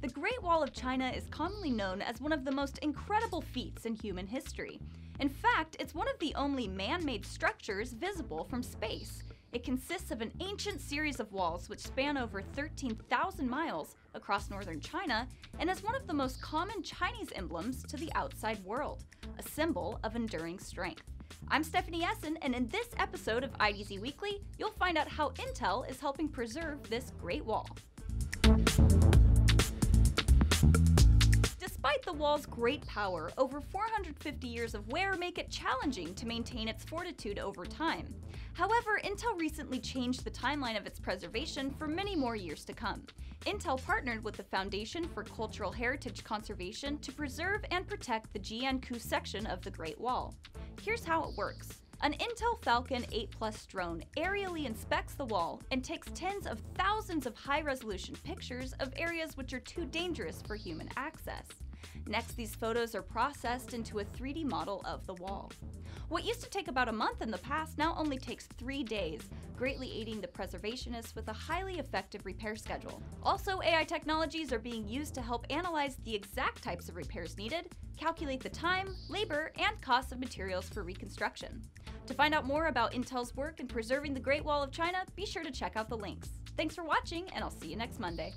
The Great Wall of China is commonly known as one of the most incredible feats in human history. In fact, it's one of the only man-made structures visible from space. It consists of an ancient series of walls which span over 13,000 miles across northern China and is one of the most common Chinese emblems to the outside world, a symbol of enduring strength. I'm Stephanie Essen, and in this episode of IDZ Weekly, you'll find out how Intel is helping preserve this Great Wall. Despite the wall's great power, over 450 years of wear make it challenging to maintain its fortitude over time. However, Intel recently changed the timeline of its preservation for many more years to come. Intel partnered with the Foundation for Cultural Heritage Conservation to preserve and protect the Jiankou section of the Great Wall. Here's how it works. An Intel Falcon 8 Plus drone aerially inspects the wall and takes tens of thousands of high-resolution pictures of areas which are too dangerous for human access. Next, these photos are processed into a 3D model of the wall. What used to take about a month in the past now only takes 3 days, greatly aiding the preservationists with a highly effective repair schedule. Also, AI technologies are being used to help analyze the exact types of repairs needed, calculate the time, labor, and cost of materials for reconstruction. To find out more about Intel's work in preserving the Great Wall of China, be sure to check out the links. Thanks for watching, and I'll see you next Monday.